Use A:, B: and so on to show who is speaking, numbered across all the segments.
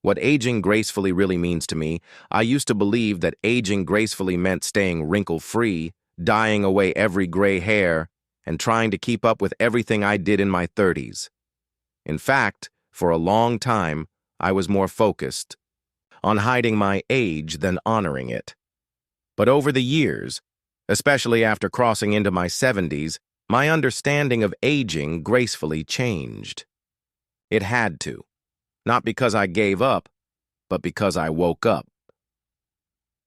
A: What aging gracefully really means to me, I used to believe that aging gracefully meant staying wrinkle-free, dyeing away every gray hair, and trying to keep up with everything I did in my 30s. In fact, for a long time, I was more focused on hiding my age than honoring it. But over the years, especially after crossing into my 70s, my understanding of aging gracefully changed. It had to. Not because I gave up, but because I woke up.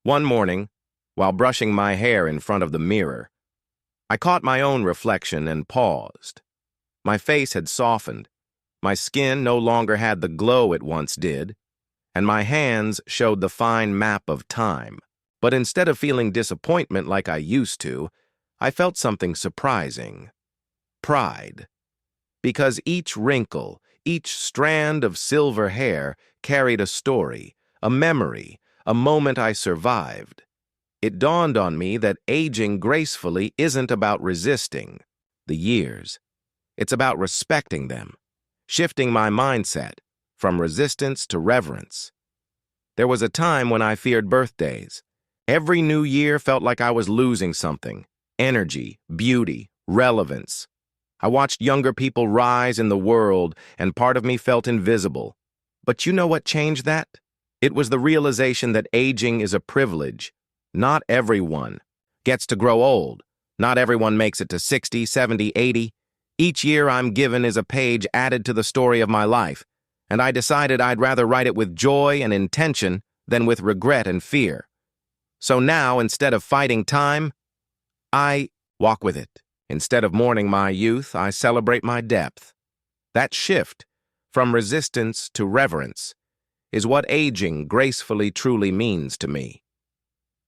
A: One morning, while brushing my hair in front of the mirror, I caught my own reflection and paused. My face had softened, my skin no longer had the glow it once did, and my hands showed the fine map of time. But instead of feeling disappointment like I used to, I felt something surprising: pride. Because each wrinkle, each strand of silver hair carried a story, a memory, a moment I survived. It dawned on me that aging gracefully isn't about resisting the years. It's about respecting them, shifting my mindset from resistance to reverence. There was a time when I feared birthdays. Every new year felt like I was losing something: energy, beauty, relevance. I watched younger people rise in the world, and part of me felt invisible. But you know what changed that? It was the realization that aging is a privilege. Not everyone gets to grow old. Not everyone makes it to 60, 70, 80. Each year I'm given is a page added to the story of my life, and I decided I'd rather write it with joy and intention than with regret and fear. So now, instead of fighting time, I walk with it. Instead of mourning my youth, I celebrate my depth. That shift, from resistance to reverence, is what aging gracefully truly means to me.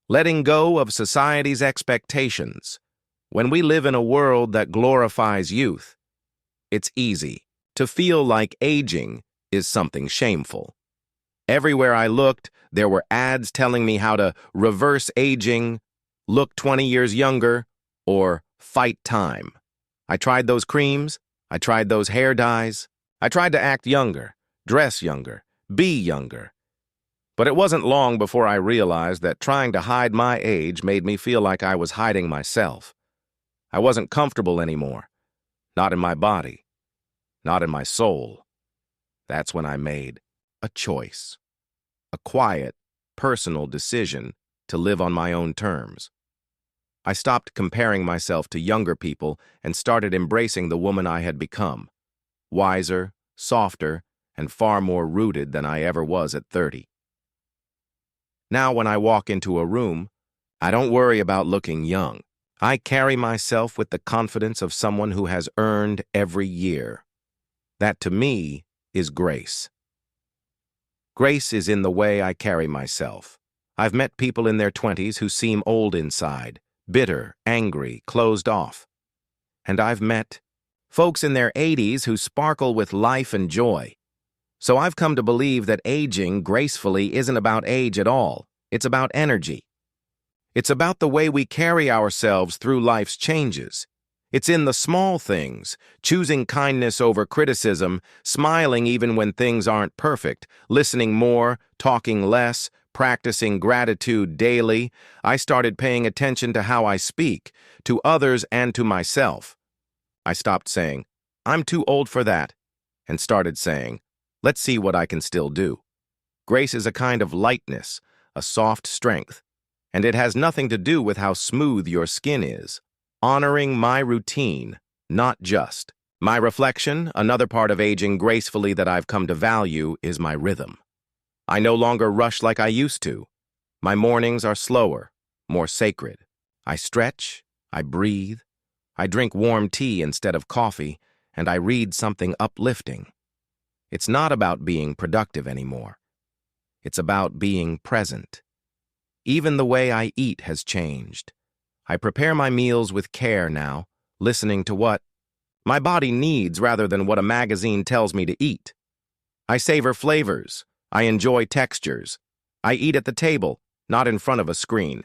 A: Letting go of society's expectations. When we live in a world that glorifies youth, it's easy to feel like aging is something shameful. Everywhere I looked, there were ads telling me how to reverse aging, look 20 years younger, or fight time. I tried those creams, I tried those hair dyes, I tried to act younger, dress younger, be younger. But it wasn't long before I realized that trying to hide my age made me feel like I was hiding myself. I wasn't comfortable anymore. Not in my body. Not in my soul. That's when I made a choice. A quiet, personal decision to live on my own terms. I stopped comparing myself to younger people and started embracing the woman I had become. Wiser, softer, and far more rooted than I ever was at 30. Now when I walk into a room, I don't worry about looking young. I carry myself with the confidence of someone who has earned every year. That, to me, is grace. Grace is in the way I carry myself. I've met people in their 20s who seem old inside, bitter, angry, closed off. And I've met folks in their 80s who sparkle with life and joy. So I've come to believe that aging gracefully isn't about age at all. It's about energy. It's about the way we carry ourselves through life's changes. It's in the small things, choosing kindness over criticism, smiling even when things aren't perfect, listening more, talking less, practicing gratitude daily. I started paying attention to how I speak, to others and to myself. I stopped saying, "I'm too old for that," and started saying, "Let's see what I can still do." Grace is a kind of lightness, a soft strength, and it has nothing to do with how smooth your skin is. Honoring my routine, not just. My reflection, another part of aging gracefully that I've come to value, is my rhythm. I no longer rush like I used to. My mornings are slower, more sacred. I stretch, I breathe, I drink warm tea instead of coffee, and I read something uplifting. It's not about being productive anymore. It's about being present. Even the way I eat has changed. I prepare my meals with care now, listening to what my body needs rather than what a magazine tells me to eat. I savor flavors. I enjoy textures. I eat at the table, not in front of a screen.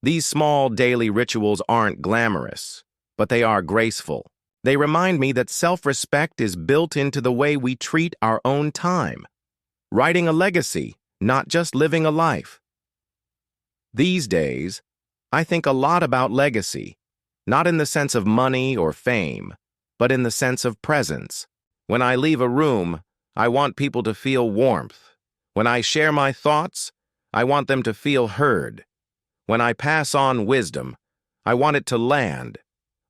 A: These small daily rituals aren't glamorous, but they are graceful. They remind me that self-respect is built into the way we treat our own time. Writing a legacy, not just living a life. These days, I think a lot about legacy, not in the sense of money or fame, but in the sense of presence. When I leave a room, I want people to feel warmth. When I share my thoughts, I want them to feel heard. When I pass on wisdom, I want it to land,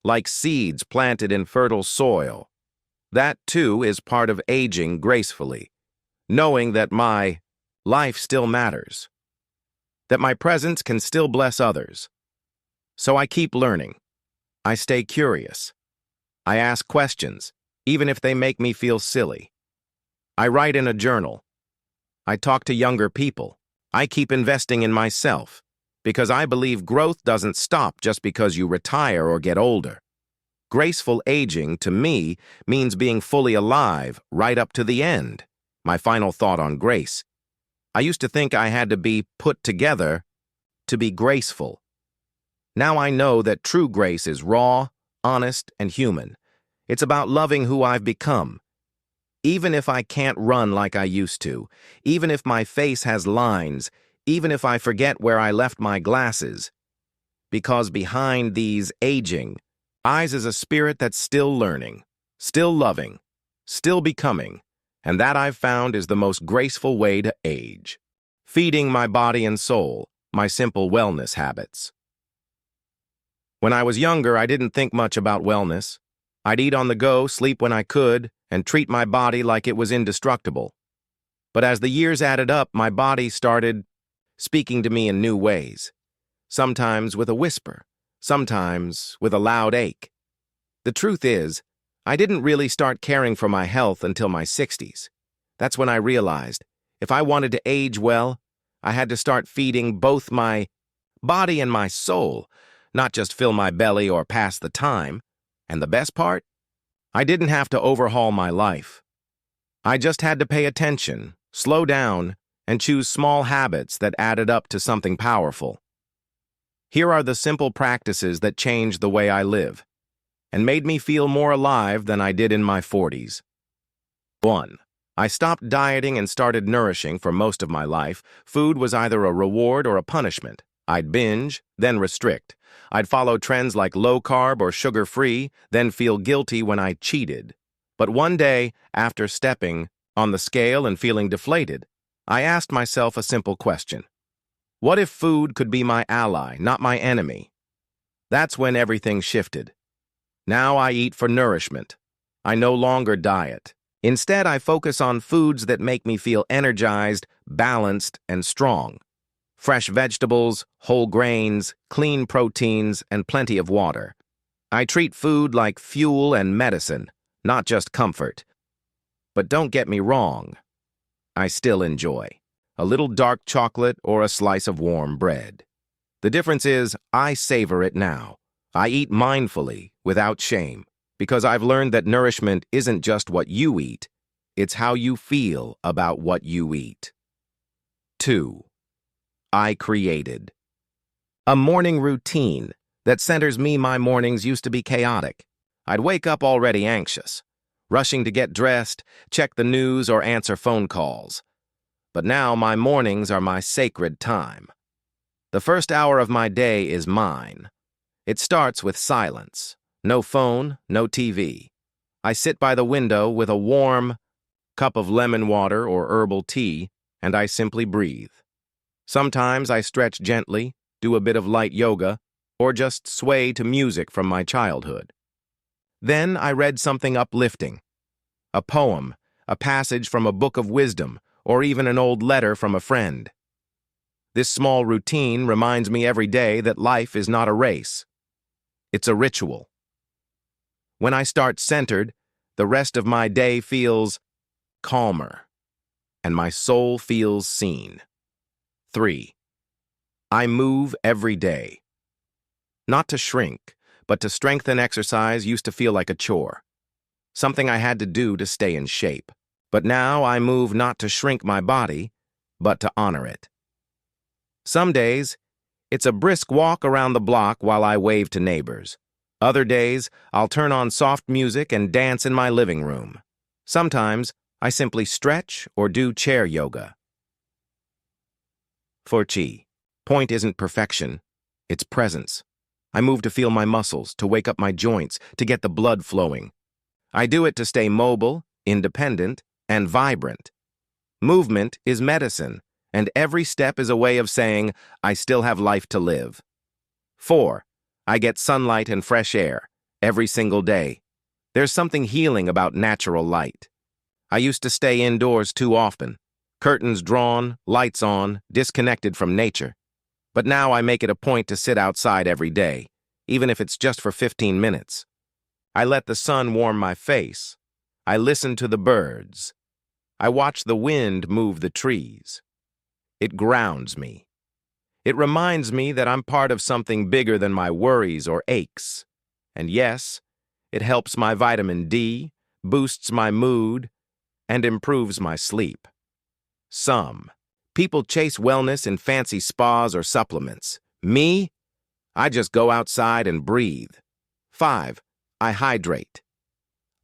A: like seeds planted in fertile soil. That, too, is part of aging gracefully, knowing that my life still matters, that my presence can still bless others. So I keep learning. I stay curious. I ask questions, even if they make me feel silly. I write in a journal. I talk to younger people. I keep investing in myself, because I believe growth doesn't stop just because you retire or get older. Graceful aging, to me, means being fully alive right up to the end. My final thought on grace. I used to think I had to be put together to be graceful. Now I know that true grace is raw, honest, and human. It's about loving who I've become. Even if I can't run like I used to, even if my face has lines, even if I forget where I left my glasses, because behind these aging eyes is a spirit that's still learning, still loving, still becoming, and that I've found is the most graceful way to age. Feeding my body and soul, my simple wellness habits. When I was younger, I didn't think much about wellness. I'd eat on the go, sleep when I could, and treat my body like it was indestructible. But as the years added up, my body started speaking to me in new ways, sometimes with a whisper, sometimes with a loud ache. The truth is, I didn't really start caring for my health until my 60s. That's when I realized, if I wanted to age well, I had to start feeding both my body and my soul, not just fill my belly or pass the time. And the best part? I didn't have to overhaul my life. I just had to pay attention, slow down, and choose small habits that added up to something powerful. Here are the simple practices that changed the way I live and made me feel more alive than I did in my 40s. 1. I stopped dieting and started nourishing. For most of my life, food was either a reward or a punishment. I'd binge, then restrict. I'd follow trends like low-carb or sugar-free, then feel guilty when I cheated. But one day, after stepping on the scale and feeling deflated, I asked myself a simple question. What if food could be my ally, not my enemy? That's when everything shifted. Now I eat for nourishment. I no longer diet. Instead, I focus on foods that make me feel energized, balanced, and strong. Fresh vegetables, whole grains, clean proteins, and plenty of water. I treat food like fuel and medicine, not just comfort. But don't get me wrong, I still enjoy a little dark chocolate or a slice of warm bread. The difference is, I savor it now. I eat mindfully, without shame, because I've learned that nourishment isn't just what you eat, it's how you feel about what you eat. 2. I created a morning routine that centers me. My mornings used to be chaotic. I'd wake up already anxious, rushing to get dressed, check the news, or answer phone calls. But now my mornings are my sacred time. The first hour of my day is mine. It starts with silence. No phone, no TV. I sit by the window with a warm cup of lemon water or herbal tea, and I simply breathe. Sometimes I stretch gently, do a bit of light yoga, or just sway to music from my childhood. Then I read something uplifting. A poem, a passage from a book of wisdom, or even an old letter from a friend. This small routine reminds me every day that life is not a race. It's a ritual. When I start centered, the rest of my day feels calmer, and my soul feels seen. 3. I move every day. Not to shrink, but to strengthen. Exercise used to feel like a chore, something I had to do to stay in shape. But now I move not to shrink my body, but to honor it. Some days, it's a brisk walk around the block while I wave to neighbors. Other days, I'll turn on soft music and dance in my living room. Sometimes, I simply stretch or do chair yoga. 4. Point isn't perfection, it's presence. I move to feel my muscles, to wake up my joints, to get the blood flowing. I do it to stay mobile, independent, and vibrant. Movement is medicine, and every step is a way of saying, I still have life to live. 4. I get sunlight and fresh air every single day. There's something healing about natural light. I used to stay indoors too often, curtains drawn, lights on, disconnected from nature. But now I make it a point to sit outside every day, even if it's just for 15 minutes. I let the sun warm my face. I listen to the birds. I watch the wind move the trees. It grounds me. It reminds me that I'm part of something bigger than my worries or aches. And yes, it helps my vitamin D, boosts my mood, and improves my sleep. Some people chase wellness in fancy spas or supplements. Me? I just go outside and breathe. 5. I hydrate.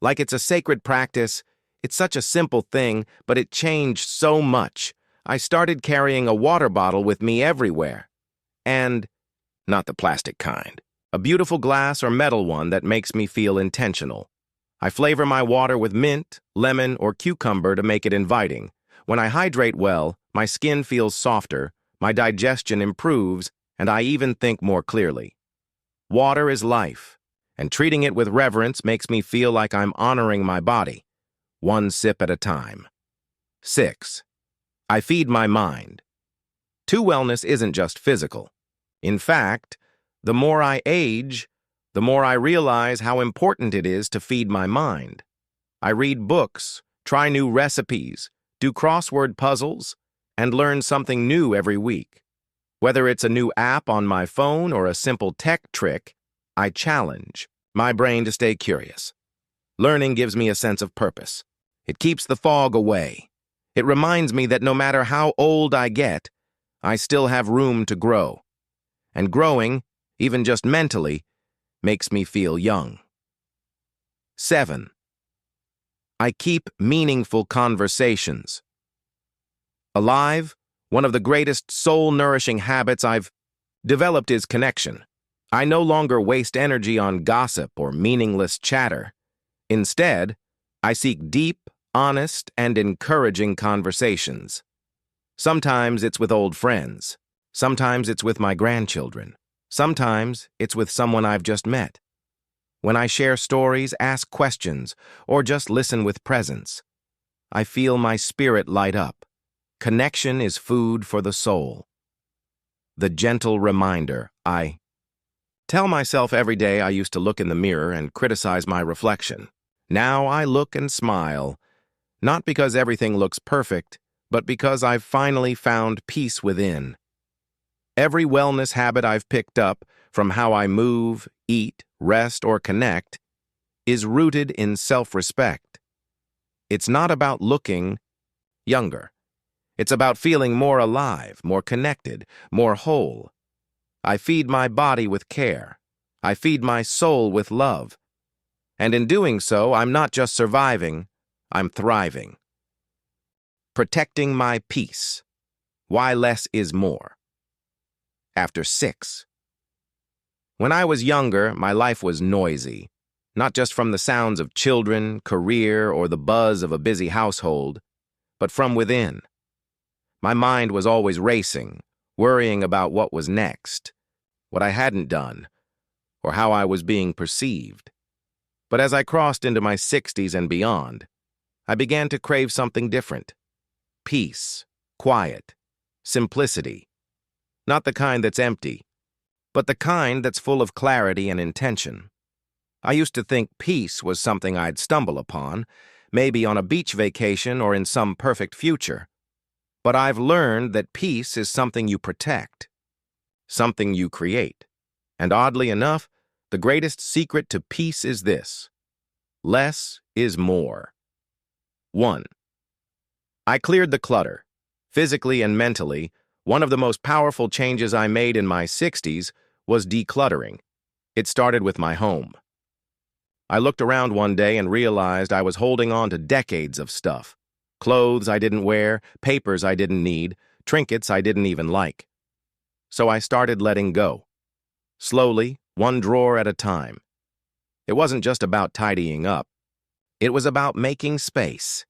A: Like it's a sacred practice, it's such a simple thing, but it changed so much. I started carrying a water bottle with me everywhere. And, not the plastic kind, a beautiful glass or metal one that makes me feel intentional. I flavor my water with mint, lemon, or cucumber to make it inviting. When I hydrate well, my skin feels softer, my digestion improves, and I even think more clearly. Water is life, and treating it with reverence makes me feel like I'm honoring my body, one sip at a time. 6. I feed my mind. True wellness isn't just physical. In fact, the more I age, the more I realize how important it is to feed my mind. I read books, try new recipes, do crossword puzzles, and learn something new every week. Whether it's a new app on my phone or a simple tech trick, I challenge my brain to stay curious. Learning gives me a sense of purpose. It keeps the fog away. It reminds me that no matter how old I get, I still have room to grow. And growing, even just mentally, makes me feel young. 7. I keep meaningful conversations. Alive, one of the greatest soul-nourishing habits I've developed is connection. I no longer waste energy on gossip or meaningless chatter. Instead, I seek deep, honest, and encouraging conversations. Sometimes it's with old friends. Sometimes it's with my grandchildren. Sometimes it's with someone I've just met. When I share stories, ask questions, or just listen with presence, I feel my spirit light up. Connection is food for the soul. The gentle reminder, I tell myself every day I used to look in the mirror and criticize my reflection. Now I look and smile, not because everything looks perfect, but because I've finally found peace within. Every wellness habit I've picked up, from how I move, eat, rest, or connect, is rooted in self-respect. It's not about looking younger. It's about feeling more alive, more connected, more whole. I feed my body with care. I feed my soul with love. And in doing so, I'm not just surviving, I'm thriving. Protecting my peace. Why less is more. After 6. When I was younger, my life was noisy, not just from the sounds of children, career, or the buzz of a busy household, but from within. My mind was always racing, worrying about what was next, what I hadn't done, or how I was being perceived. But as I crossed into my 60s and beyond, I began to crave something different. Peace, quiet, simplicity. Not the kind that's empty, but the kind that's full of clarity and intention. I used to think peace was something I'd stumble upon, maybe on a beach vacation or in some perfect future. But I've learned that peace is something you protect, something you create. And oddly enough, the greatest secret to peace is this: less is more. 1. I cleared the clutter. Physically and mentally, one of the most powerful changes I made in my 60s was decluttering. It started with my home. I looked around one day and realized I was holding on to decades of stuff. Clothes I didn't wear, papers I didn't need, trinkets I didn't even like. So I started letting go. Slowly, one drawer at a time. It wasn't just about tidying up. It was about making space.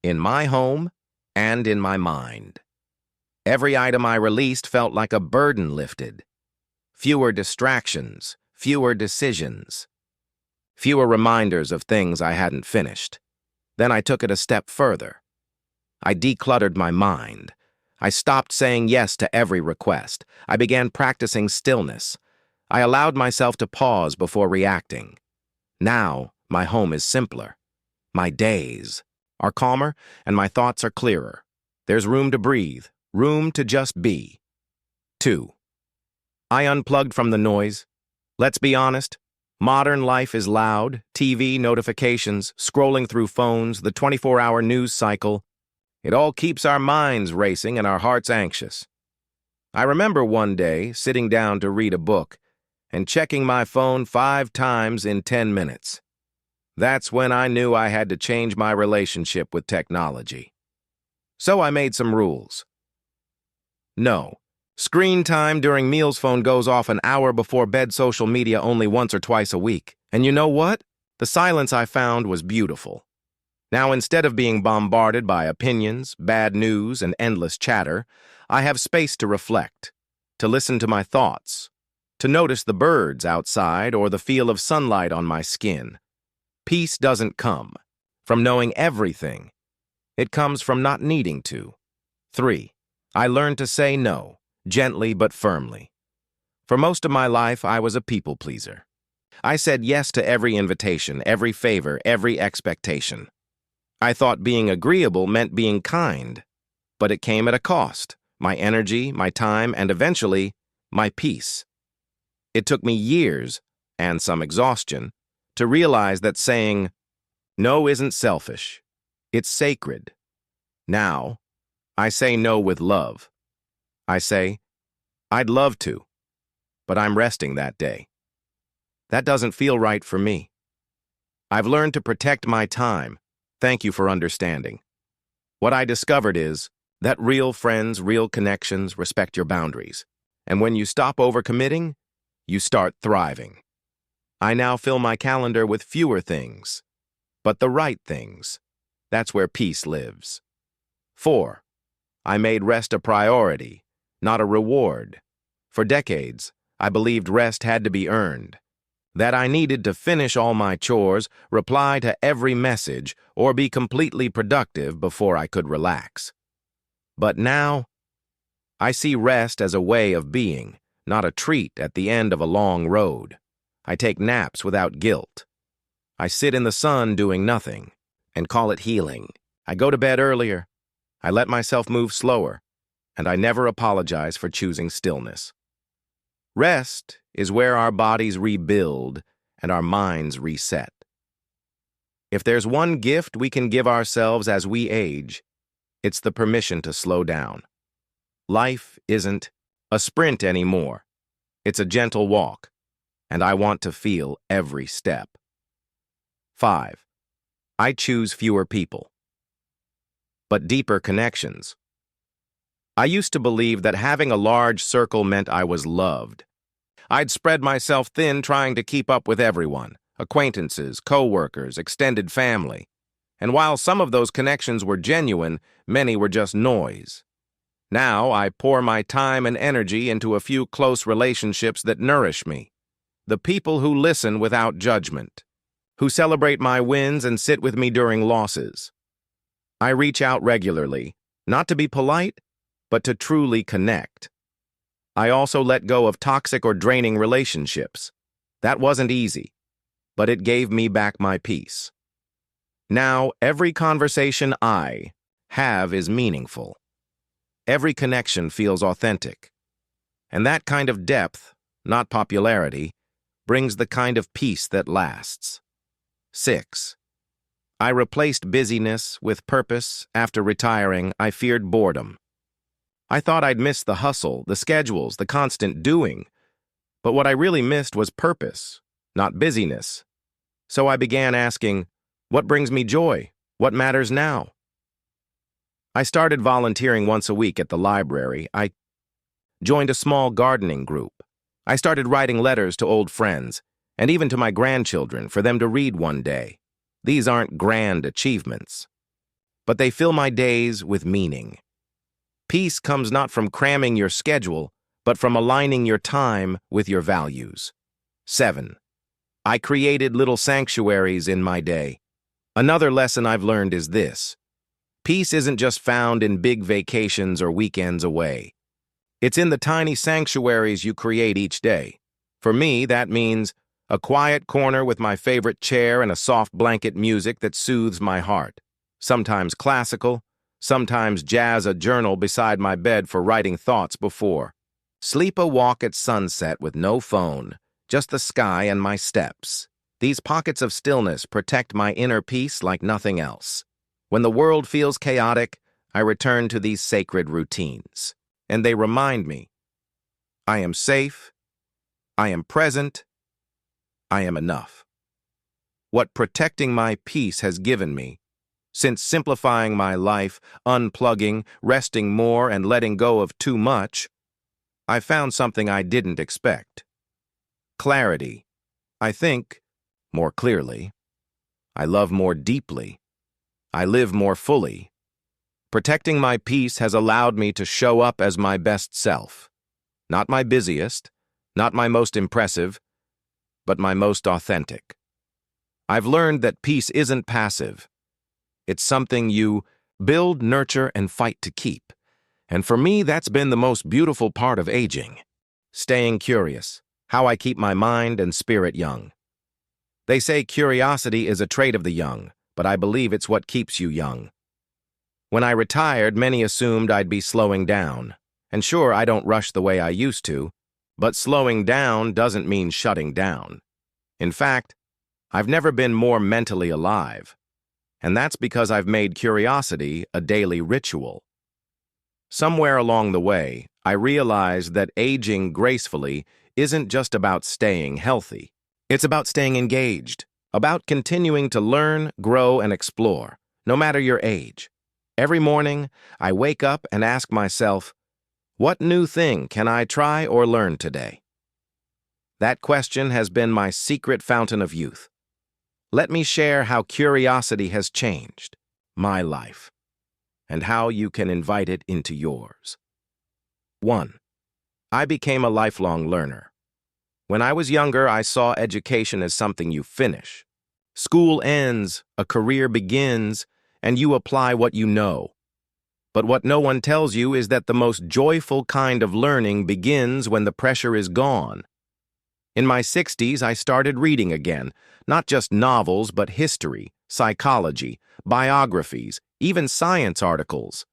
A: In my home and in my mind. Every item I released felt like a burden lifted. Fewer distractions, fewer decisions. Fewer reminders of things I hadn't finished. Then I took it a step further. I decluttered my mind. I stopped saying yes to every request. I began practicing stillness. I allowed myself to pause before reacting. Now, my home is simpler. My days are calmer, and my thoughts are clearer. There's room to breathe, room to just be. 2. I unplugged from the noise. Let's be honest. Modern life is loud, TV, notifications, scrolling through phones, the 24-hour news cycle. It all keeps our minds racing and our hearts anxious. I remember one day sitting down to read a book and checking my phone 5 times in 10 minutes. That's when I knew I had to change my relationship with technology. So I made some rules. No. Screen time during meals. Phone goes off an hour before bed. Social media only once or twice a week. And you know what? The silence I found was beautiful. Now, instead of being bombarded by opinions, bad news, and endless chatter, I have space to reflect, to listen to my thoughts, to notice the birds outside or the feel of sunlight on my skin. Peace doesn't come from knowing everything. It comes from not needing to. 3. I learned to say no, gently but firmly. For most of my life, I was a people pleaser. I said yes to every invitation, every favor, every expectation. I thought being agreeable meant being kind, but it came at a cost: my energy, my time, and eventually, my peace. It took me years, and some exhaustion, to realize that saying no isn't selfish. It's sacred. Now, I say no with love. I say, I'd love to, but I'm resting that day. That doesn't feel right for me. I've learned to protect my time. Thank you for understanding. What I discovered is that real friends, real connections respect your boundaries. And when you stop overcommitting, you start thriving. I now fill my calendar with fewer things, but the right things. That's where peace lives. 4. I made rest a priority, not a reward. For decades, I believed rest had to be earned, that I needed to finish all my chores, reply to every message, or be completely productive before I could relax. But now, I see rest as a way of being, not a treat at the end of a long road. I take naps without guilt. I sit in the sun doing nothing and call it healing. I go to bed earlier. I let myself move slower, and I never apologize for choosing stillness. Rest is where our bodies rebuild and our minds reset. If there's one gift we can give ourselves as we age, it's the permission to slow down. Life isn't a sprint anymore. It's a gentle walk, and I want to feel every step. 5. I choose fewer people, but deeper connections. I used to believe that having a large circle meant I was loved. I'd spread myself thin trying to keep up with everyone, acquaintances, co-workers, extended family. And while some of those connections were genuine, many were just noise. Now I pour my time and energy into a few close relationships that nourish me. The people who listen without judgment, who celebrate my wins and sit with me during losses. I reach out regularly, not to be polite, but to truly connect. I also let go of toxic or draining relationships. That wasn't easy, but it gave me back my peace. Now, every conversation I have is meaningful. Every connection feels authentic. And that kind of depth, not popularity, brings the kind of peace that lasts. 6. I replaced busyness with purpose. After retiring, I feared boredom. I thought I'd miss the hustle, the schedules, the constant doing. But what I really missed was purpose, not busyness. So I began asking, what brings me joy? What matters now? I started volunteering once a week at the library. I joined a small gardening group. I started writing letters to old friends, and even to my grandchildren for them to read one day. These aren't grand achievements, but they fill my days with meaning. Peace comes not from cramming your schedule, but from aligning your time with your values. 7. I created little sanctuaries in my day. Another lesson I've learned is this: peace isn't just found in big vacations or weekends away. It's in the tiny sanctuaries you create each day. For me, that means a quiet corner with my favorite chair and a soft blanket music that soothes my heart. Sometimes classical, sometimes jazz, a journal beside my bed for writing thoughts before. Sleep, a walk at sunset with no phone, just the sky and my steps. These pockets of stillness protect my inner peace like nothing else. When the world feels chaotic, I return to these sacred routines, and they remind me, I am safe, I am present, I am enough. What protecting my peace has given me, since simplifying my life, unplugging, resting more, and letting go of too much, I found something I didn't expect. Clarity. I think more clearly. I love more deeply. I live more fully. Protecting my peace has allowed me to show up as my best self. Not my busiest, not my most impressive, but my most authentic. I've learned that peace isn't passive. It's something you build, nurture, and fight to keep. And for me, that's been the most beautiful part of aging. Staying curious, how I keep my mind and spirit young. They say curiosity is a trait of the young, but I believe it's what keeps you young. When I retired, many assumed I'd be slowing down. And sure, I don't rush the way I used to, but slowing down doesn't mean shutting down. In fact, I've never been more mentally alive. And that's because I've made curiosity a daily ritual. Somewhere along the way, I realized that aging gracefully isn't just about staying healthy. It's about staying engaged, about continuing to learn, grow, and explore, no matter your age. Every morning, I wake up and ask myself, what new thing can I try or learn today? That question has been my secret fountain of youth. Let me share how curiosity has changed my life, and how you can invite it into yours. 1. I became a lifelong learner. When I was younger, I saw education as something you finish. School ends, a career begins, and you apply what you know. But what no one tells you is that the most joyful kind of learning begins when the pressure is gone. In my 60s, I started reading again, not just novels, but history, psychology, biographies, even science articles.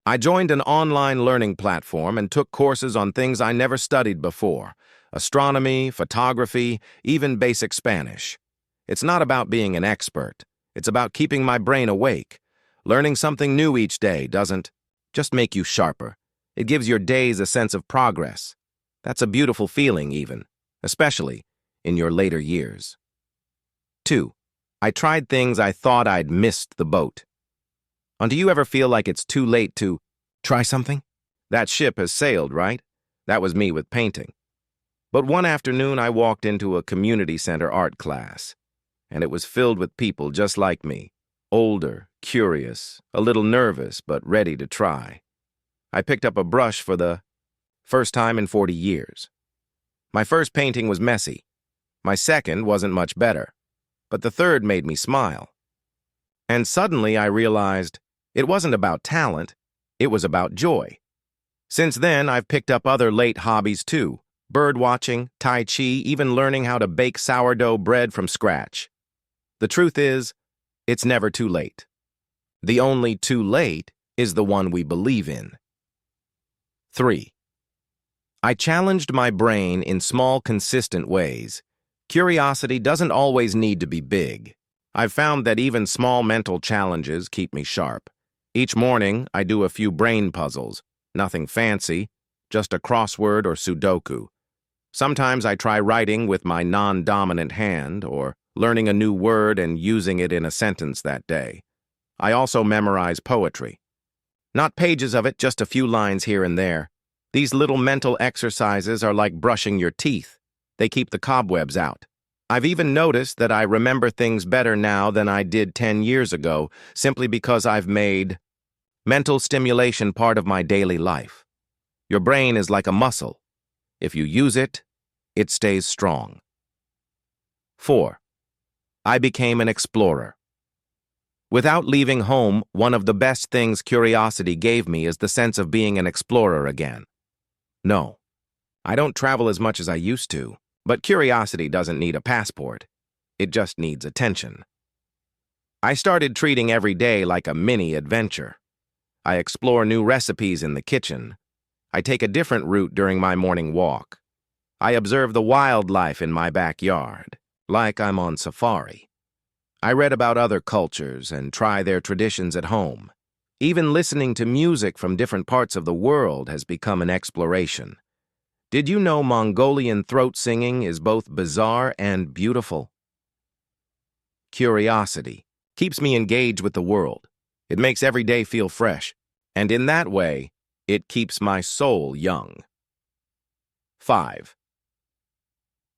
A: I joined an online learning platform and took courses on things I never studied before: astronomy, photography, even basic Spanish. It's not about being an expert. It's about keeping my brain awake. Learning something new each day doesn't just make you sharper. It gives your days a sense of progress. That's a beautiful feeling even, especially in your later years. 2. I tried things I thought I'd missed the boat. Do you ever feel like it's too late to try something? That ship has sailed, right? That was me with painting. But one afternoon I walked into a community center art class, and it was filled with people just like me, older, curious, a little nervous, but ready to try. I picked up a brush for the first time in 40 years. My first painting was messy. My second wasn't much better, but the third made me smile. And suddenly I realized it wasn't about talent, it was about joy. Since then, I've picked up other late hobbies too: bird watching, tai chi, even learning how to bake sourdough bread from scratch. The truth is, it's never too late. The only too late is the one we believe in. 3. I challenged my brain in small, consistent ways. Curiosity doesn't always need to be big. I've found that even small mental challenges keep me sharp. Each morning, I do a few brain puzzles. Nothing fancy, just a crossword or Sudoku. Sometimes I try writing with my non-dominant hand, or learning a new word and using it in a sentence that day. I also memorize poetry. Not pages of it, just a few lines here and there. These little mental exercises are like brushing your teeth. They keep the cobwebs out. I've even noticed that I remember things better now than I did 10 years ago, simply because I've made mental stimulation part of my daily life. Your brain is like a muscle. If you use it, it stays strong. 4. I became an explorer. Without leaving home, one of the best things curiosity gave me is the sense of being an explorer again. No, I don't travel as much as I used to, but curiosity doesn't need a passport. It just needs attention. I started treating every day like a mini adventure. I explore new recipes in the kitchen. I take a different route during my morning walk. I observe the wildlife in my backyard, like I'm on safari. I read about other cultures and try their traditions at home. Even listening to music from different parts of the world has become an exploration. Did you know Mongolian throat singing is both bizarre and beautiful? Curiosity keeps me engaged with the world. It makes every day feel fresh, and in that way, it keeps my soul young. 5.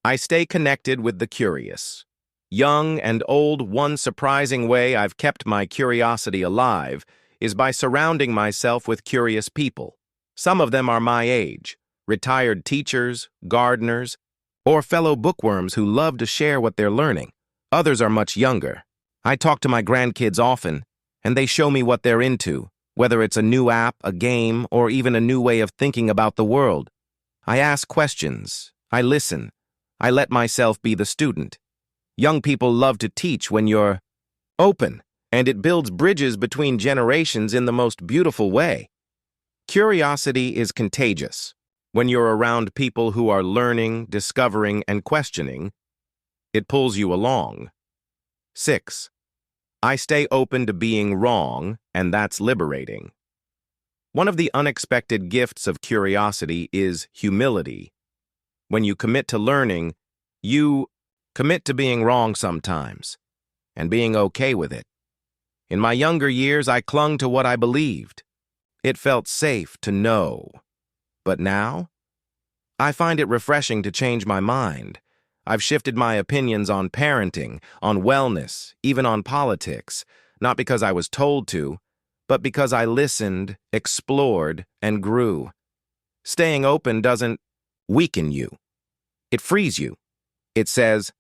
A: I stay connected with the curious. Young and old, one surprising way I've kept my curiosity alive is by surrounding myself with curious people. Some of them are my age, retired teachers, gardeners, or fellow bookworms who love to share what they're learning. Others are much younger. I talk to my grandkids often, and they show me what they're into, whether it's a new app, a game, or even a new way of thinking about the world. I ask questions. I listen. I let myself be the student. Young people love to teach when you're open, and it builds bridges between generations in the most beautiful way. Curiosity is contagious. When you're around people who are learning, discovering, and questioning, it pulls you along. 6. I stay open to being wrong, and that's liberating. One of the unexpected gifts of curiosity is humility. When you commit to learning, you commit to being wrong sometimes, and being okay with it. In my younger years, I clung to what I believed. It felt safe to know. But now, I find it refreshing to change my mind. I've shifted my opinions on parenting, on wellness, even on politics, not because I was told to, but because I listened, explored, and grew. Staying open doesn't weaken you. It frees you. It says,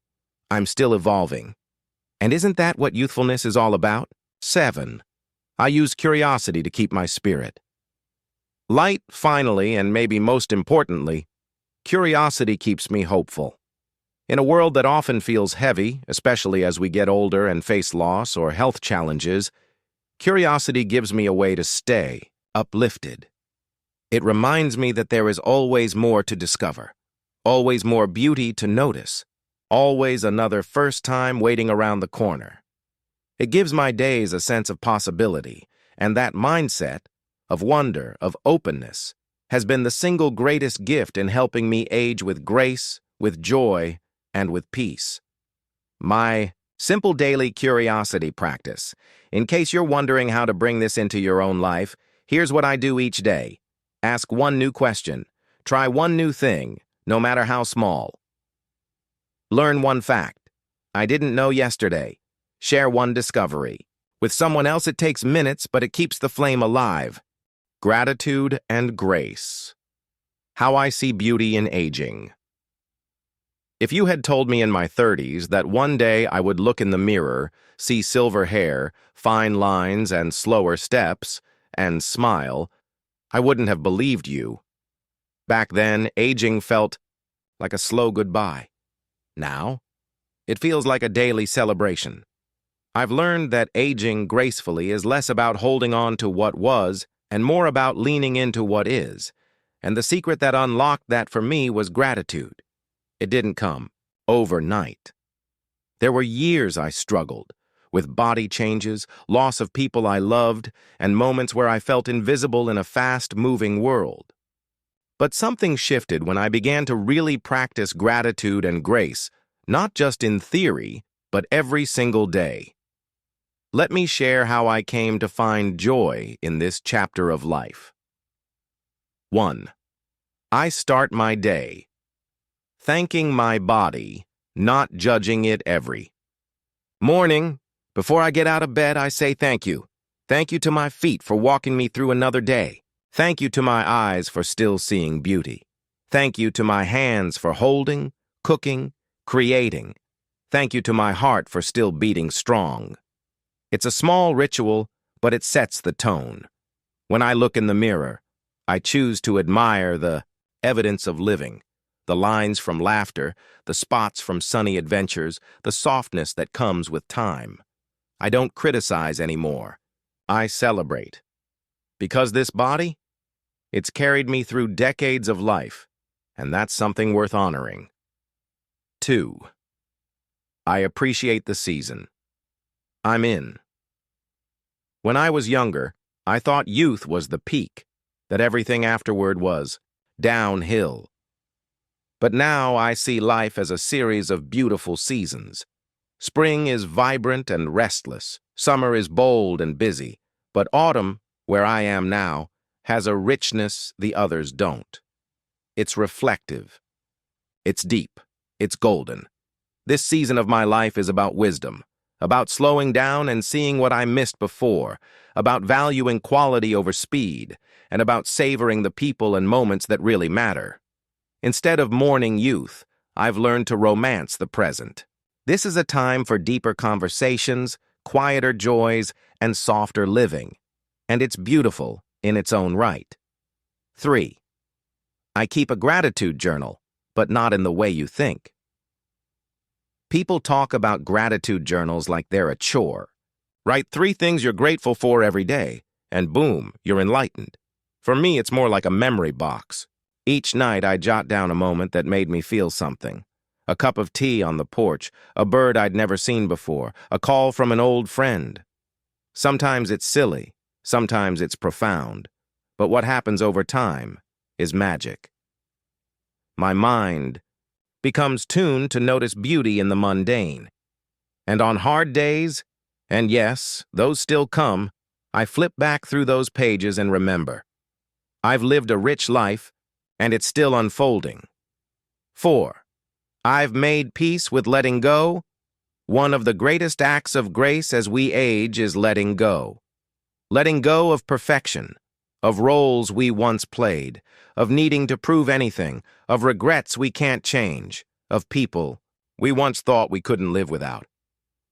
A: I'm still evolving. And isn't that what youthfulness is all about? 7. I use curiosity to keep my spirit. Light, finally, and maybe most importantly, curiosity keeps me hopeful. In a world that often feels heavy, especially as we get older and face loss or health challenges, curiosity gives me a way to stay uplifted. It reminds me that there is always more to discover, always more beauty to notice, always another first time waiting around the corner. It gives my days a sense of possibility, and that mindset, of wonder, of openness, has been the single greatest gift in helping me age with grace, with joy, and with peace. My simple daily curiosity practice. In case you're wondering how to bring this into your own life, here's what I do each day. Ask one new question. Try one new thing, no matter how small. Learn one fact I didn't know yesterday. Share one discovery. With someone else, it takes minutes, but it keeps the flame alive. Gratitude and grace. How I see beauty in aging. If you had told me in my 30s that one day I would look in the mirror, see silver hair, fine lines, and slower steps, and smile, I wouldn't have believed you. Back then, aging felt like a slow goodbye. Now, it feels like a daily celebration. I've learned that aging gracefully is less about holding on to what was and more about leaning into what is. And the secret that unlocked that for me was gratitude. It didn't come overnight. There were years I struggled, with body changes, loss of people I loved, and moments where I felt invisible in a fast-moving world. But something shifted when I began to really practice gratitude and grace, not just in theory, but every single day. Let me share how I came to find joy in this chapter of life. 1. I start my day thanking my body, not judging it every morning. Before I get out of bed, I say thank you. Thank you to my feet for walking me through another day. Thank you to my eyes for still seeing beauty. Thank you to my hands for holding, cooking, creating. Thank you to my heart for still beating strong. It's a small ritual, but it sets the tone. When I look in the mirror, I choose to admire the evidence of living, the lines from laughter, the spots from sunny adventures, the softness that comes with time. I don't criticize anymore. I celebrate. Because this body, it's carried me through decades of life, and that's something worth honoring. 2. I appreciate the season I'm in. When I was younger, I thought youth was the peak, that everything afterward was downhill. But now I see life as a series of beautiful seasons. Spring is vibrant and restless, summer is bold and busy, but autumn, where I am now, has a richness the others don't. It's reflective. It's deep. It's golden. This season of my life is about wisdom, about slowing down and seeing what I missed before, about valuing quality over speed, and about savoring the people and moments that really matter. Instead of mourning youth, I've learned to romance the present. This is a time for deeper conversations, quieter joys, and softer living, and it's beautiful in its own right. 3. I keep a gratitude journal, but not in the way you think. People talk about gratitude journals like they're a chore. Write 3 things you're grateful for every day, and boom, you're enlightened. For me, it's more like a memory box. Each night, I jot down a moment that made me feel something. A cup of tea on the porch, a bird I'd never seen before, a call from an old friend. Sometimes it's silly, sometimes it's profound, but what happens over time is magic. My mind becomes tuned to notice beauty in the mundane. And on hard days, and yes, those still come, I flip back through those pages and remember. I've lived a rich life, and it's still unfolding. 4. I've made peace with letting go. One of the greatest acts of grace as we age is letting go. Letting go of perfection, of roles we once played, of needing to prove anything, of regrets we can't change, of people we once thought we couldn't live without.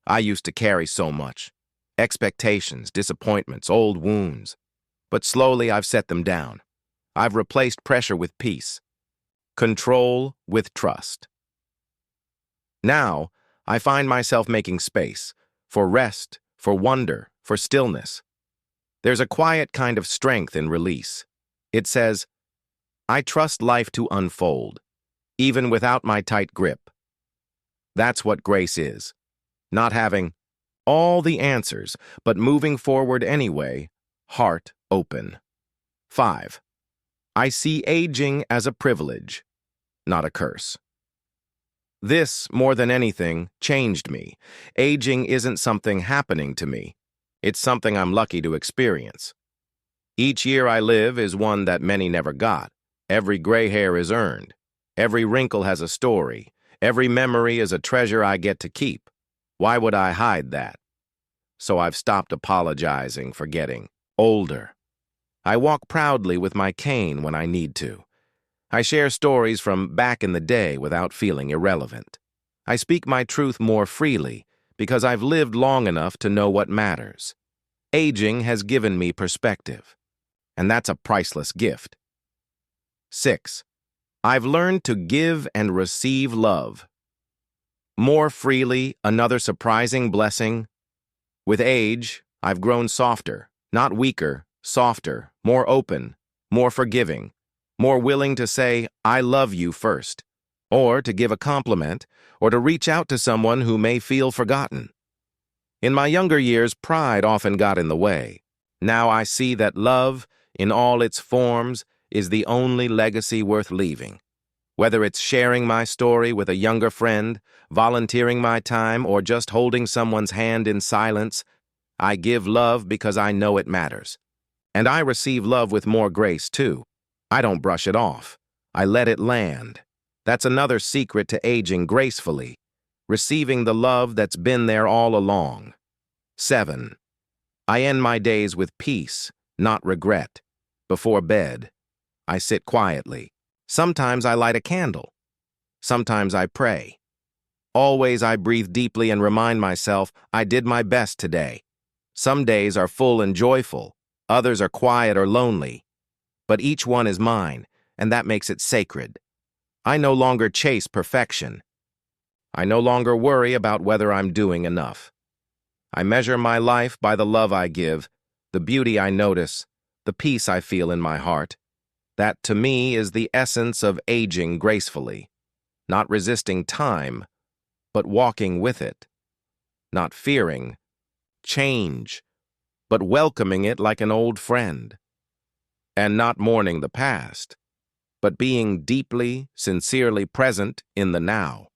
A: I used to carry so much. Expectations, disappointments, old wounds. But slowly I've set them down. I've replaced pressure with peace, control with trust. Now, I find myself making space for rest, for wonder, for stillness. There's a quiet kind of strength in release. It says, I trust life to unfold, even without my tight grip. That's what grace is. Not having all the answers, but moving forward anyway, heart open. 5. I see aging as a privilege, not a curse. This, more than anything, changed me. Aging isn't something happening to me. It's something I'm lucky to experience. Each year I live is one that many never got. Every gray hair is earned. Every wrinkle has a story. Every memory is a treasure I get to keep. Why would I hide that? So I've stopped apologizing for getting older. I walk proudly with my cane when I need to. I share stories from back in the day without feeling irrelevant. I speak my truth more freely because I've lived long enough to know what matters. Aging has given me perspective, and that's a priceless gift. 6. I've learned to give and receive love more freely, another surprising blessing. With age, I've grown softer, not weaker, softer, more open, more forgiving, more willing to say, I love you first, or to give a compliment, or to reach out to someone who may feel forgotten. In my younger years, pride often got in the way. Now I see that love, in all its forms, is the only legacy worth leaving. Whether it's sharing my story with a younger friend, volunteering my time, or just holding someone's hand in silence, I give love because I know it matters. And I receive love with more grace, too. I don't brush it off. I let it land. That's another secret to aging gracefully. Receiving the love that's been there all along. 7. I end my days with peace, not regret. Before bed, I sit quietly. Sometimes I light a candle. Sometimes I pray. Always I breathe deeply and remind myself I did my best today. Some days are full and joyful. Others are quiet or lonely. But each one is mine, and that makes it sacred. I no longer chase perfection. I no longer worry about whether I'm doing enough. I measure my life by the love I give, the beauty I notice, the peace I feel in my heart. That, to me, is the essence of aging gracefully. Not resisting time, but walking with it. Not fearing change, but welcoming it like an old friend. And not mourning the past, but being deeply, sincerely present in the now.